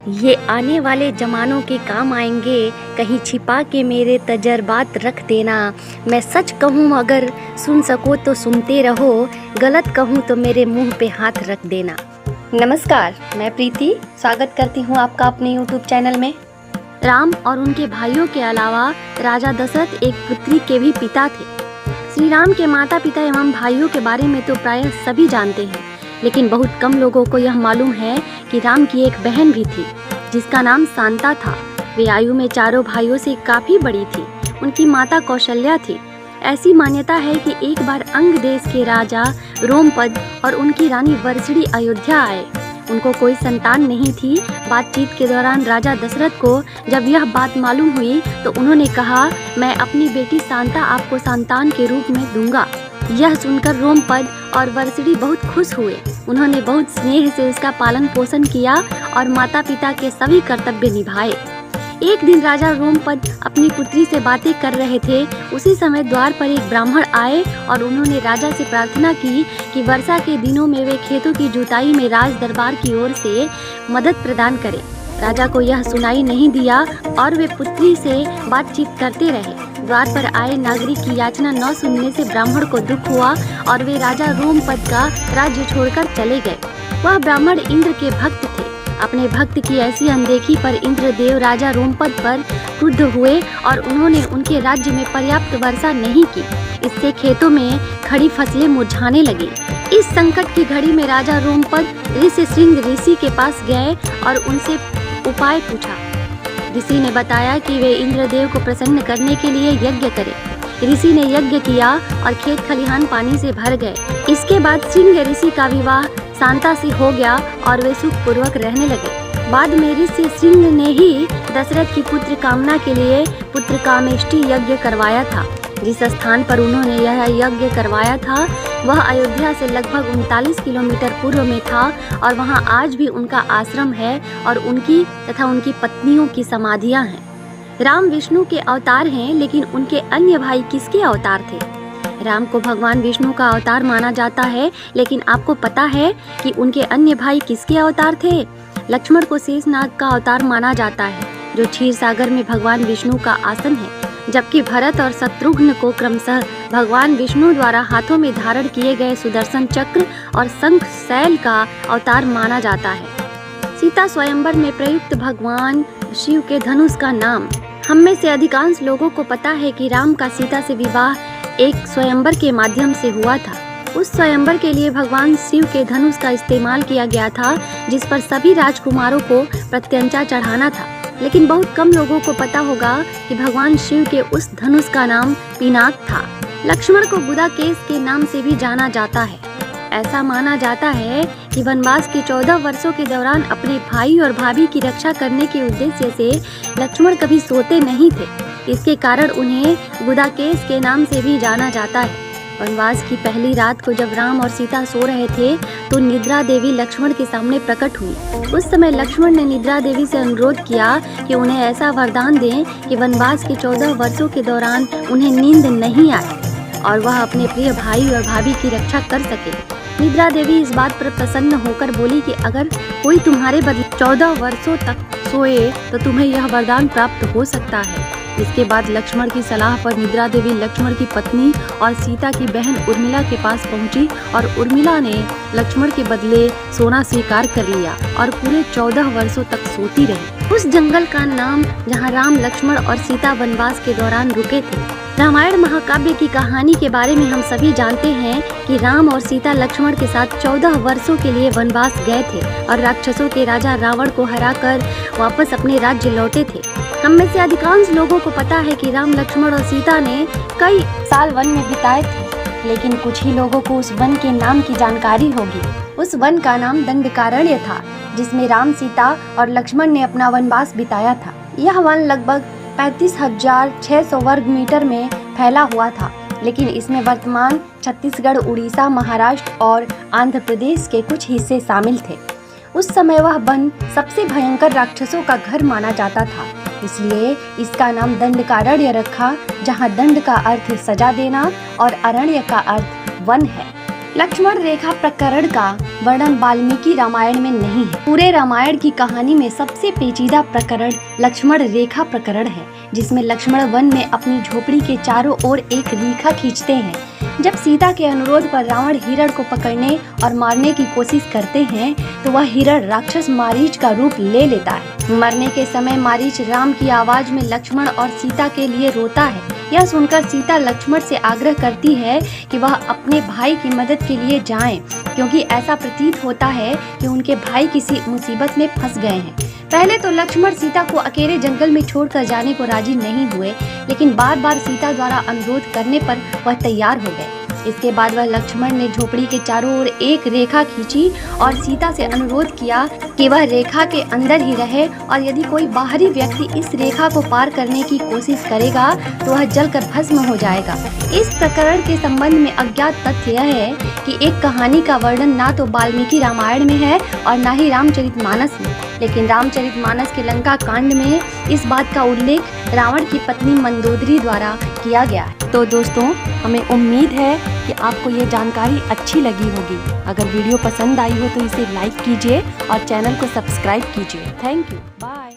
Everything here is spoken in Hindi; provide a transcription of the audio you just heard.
ये आने वाले ज़मानों के काम आएंगे, कहीं छिपा के मेरे तजर्बात रख देना। मैं सच कहूँ अगर सुन सको तो सुनते रहो, गलत कहूँ तो मेरे मुंह पे हाथ रख देना। नमस्कार, मैं प्रीति स्वागत करती हूँ आपका अपने YouTube चैनल में। राम और उनके भाइयों के अलावा राजा दशरथ एक पुत्री के भी पिता थे। श्री राम के माता पिता एवं भाइयों के बारे में तो प्रायः सभी जानते हैं, लेकिन बहुत कम लोगों को यह मालूम है कि राम की एक बहन भी थी जिसका नाम शांता था। वे आयु में चारों भाइयों से काफ़ी बड़ी थी। उनकी माता कौशल्या थी। ऐसी मान्यता है कि एक बार अंग देश के राजा रोमपद और उनकी रानी वर्षिणी अयोध्या आए। उनको कोई संतान नहीं थी। बातचीत के दौरान राजा दशरथ को जब यह बात मालूम हुई तो उन्होंने कहा, मैं अपनी बेटी शांता आपको संतान के रूप में दूंगा। यह सुनकर रोमपद और वर्षिणी बहुत खुश हुए। उन्होंने बहुत स्नेह से उसका पालन पोषण किया और माता पिता के सभी कर्तव्य निभाए। एक दिन राजा रोमपद अपनी पुत्री से बातें कर रहे थे। उसी समय द्वार पर एक ब्राह्मण आए और उन्होंने राजा से प्रार्थना की कि वर्षा के दिनों में वे खेतों की जुताई में राज दरबार की ओर से मदद प्रदान करें। राजा को यह सुनाई नहीं दिया और वे पुत्री से बातचीत करते रहे। द्वार पर आए नागरिक की याचना न सुनने से ब्राह्मण को दुख हुआ और वे राजा रोमपद का राज्य छोड़कर चले गए। वह ब्राह्मण इंद्र के भक्त थे। अपने भक्त की ऐसी अनदेखी पर इंद्रदेव राजा रोमपद पर क्रुद्ध हुए और उन्होंने उनके राज्य में पर्याप्त वर्षा नहीं की। इससे खेतों में खड़ी फसलें मुरझाने लगी। इस संकट की घड़ी में राजा रोमपद ऋषिशृंग ऋषि के पास गए और उनसे उपाय पूछा। ऋषि ने बताया कि वे इंद्रदेव को प्रसन्न करने के लिए यज्ञ करें। ऋषि ने यज्ञ किया और खेत खलिहान पानी से भर गए। इसके बाद सिंह ऋषि का विवाह शांता से हो गया और वे सुख पूर्वक रहने लगे। बाद में ऋषि सिंह ने ही दशरथ की पुत्र कामना के लिए पुत्र कामेष्टि यज्ञ करवाया था। जिस स्थान पर उन्होंने यह यज्ञ करवाया था वह अयोध्या से लगभग 39 किलोमीटर पूर्व में था और वहां आज भी उनका आश्रम है और उनकी तथा उनकी पत्नियों की समाधियां हैं। राम विष्णु के अवतार हैं, लेकिन उनके अन्य भाई किसके अवतार थे? राम को भगवान विष्णु का अवतार माना जाता है, लेकिन आपको पता है कि उनके अन्य भाई किसके अवतार थे? लक्ष्मण को शेषनाग का अवतार माना जाता है, जो क्षीर सागर में भगवान विष्णु का आसन है, जबकि भरत और शत्रुघ्न को क्रमशः भगवान विष्णु द्वारा हाथों में धारण किए गए सुदर्शन चक्र और शंख शैल का अवतार माना जाता है। सीता स्वयंवर में प्रयुक्त भगवान शिव के धनुष का नाम। हम में से अधिकांश लोगों को पता है कि राम का सीता से विवाह एक स्वयंवर के माध्यम से हुआ था। उस स्वयंवर के लिए भगवान शिव के धनुष का इस्तेमाल किया गया था, जिस पर सभी राजकुमारों को प्रत्यंचा चढ़ाना था। लेकिन बहुत कम लोगों को पता होगा कि भगवान शिव के उस धनुष का नाम पिनाक था। लक्ष्मण को बुदाकेश के नाम से भी जाना जाता है। ऐसा माना जाता है कि वनवास के 14 वर्षों के दौरान अपने भाई और भाभी की रक्षा करने के उद्देश्य से लक्ष्मण कभी सोते नहीं थे। इसके कारण उन्हें बुदाकेश के नाम से भी जाना जाता है। वनवास की पहली रात को जब राम और सीता सो रहे थे तो निद्रा देवी लक्ष्मण के सामने प्रकट हुई। उस समय लक्ष्मण ने निद्रा देवी से अनुरोध किया कि उन्हें ऐसा वरदान दें कि वनवास के 14 वर्षों के दौरान उन्हें नींद नहीं आए और वह अपने प्रिय भाई और भाभी की रक्षा कर सके। निद्रा देवी इस बात पर प्रसन्न होकर बोली कि अगर कोई तुम्हारे बदले 14 वर्षों तक सोए तो तुम्हें यह वरदान प्राप्त हो सकता है। इसके बाद लक्ष्मण की सलाह पर निद्रा देवी लक्ष्मण की पत्नी और सीता की बहन उर्मिला के पास पहुंची और उर्मिला ने लक्ष्मण के बदले सोना स्वीकार कर लिया और पूरे 14 वर्षों तक सोती रही। उस जंगल का नाम जहां राम, लक्ष्मण और सीता वनवास के दौरान रुके थे। रामायण महाकाव्य की कहानी के बारे में हम सभी जानते हैं कि राम और सीता लक्ष्मण के साथ 14 वर्षों के लिए वनवास गए थे और राक्षसों के राजा रावण को हराकर वापस अपने राज्य लौटे थे। हम में से अधिकांश लोगों को पता है कि राम, लक्ष्मण और सीता ने कई साल वन में बिताए थे, लेकिन कुछ ही लोगों को उस वन के नाम की जानकारी होगी। उस वन का नाम दंडकारण्य था, जिसमें राम, सीता और लक्ष्मण ने अपना वनवास बिताया था। यह वन लगभग 35,600 वर्ग मीटर में फैला हुआ था, लेकिन इसमें वर्तमान छत्तीसगढ़, उड़ीसा, महाराष्ट्र और आंध्र प्रदेश के कुछ हिस्से शामिल थे। उस समय वह वन सबसे भयंकर राक्षसों का घर माना जाता था, इसलिए इसका नाम दंडकारण्य रखा, जहाँ दंड का अर्थ सजा देना और अरण्य का अर्थ वन है। लक्ष्मण रेखा प्रकरण का वर्णन वाल्मीकि रामायण में नहीं है। पूरे रामायण की कहानी में सबसे पेचीदा प्रकरण लक्ष्मण रेखा प्रकरण है, जिसमें लक्ष्मण वन में अपनी झोपड़ी के चारों ओर एक रेखा खींचते हैं। जब सीता के अनुरोध पर रावण हिरण को पकड़ने और मारने की कोशिश करते हैं तो वह हिरण राक्षस मारीच का रूप ले लेता है। मरने के समय मारीच राम की आवाज में लक्ष्मण और सीता के लिए रोता है। यह सुनकर सीता लक्ष्मण से आग्रह करती है कि वह अपने भाई की मदद के लिए जाएं, क्योंकि ऐसा प्रतीत होता है कि उनके भाई किसी मुसीबत में फंस गए हैं। पहले तो लक्ष्मण सीता को अकेले जंगल में छोड़कर जाने को राजी नहीं हुए, लेकिन बार बार सीता द्वारा अनुरोध करने पर वह तैयार हो गए। इसके बाद वह लक्ष्मण ने झोपड़ी के चारों ओर एक रेखा खींची और सीता से अनुरोध किया कि वह रेखा के अंदर ही रहे, और यदि कोई बाहरी व्यक्ति इस रेखा को पार करने की कोशिश करेगा तो वह जलकर भस्म हो जाएगा। इस प्रकरण के संबंध में अज्ञात तथ्य यह है कि एक कहानी का वर्णन ना तो वाल्मीकि रामायण में है और ना ही रामचरितमानस में, लेकिन रामचरितमानस के लंका कांड में इस बात का उल्लेख रावण की पत्नी मंदोदरी द्वारा किया गया है। तो दोस्तों, हमें उम्मीद है कि आपको ये जानकारी अच्छी लगी होगी। अगर वीडियो पसंद आई हो तो इसे लाइक कीजिए और चैनल को सब्सक्राइब कीजिए। Thank you, bye.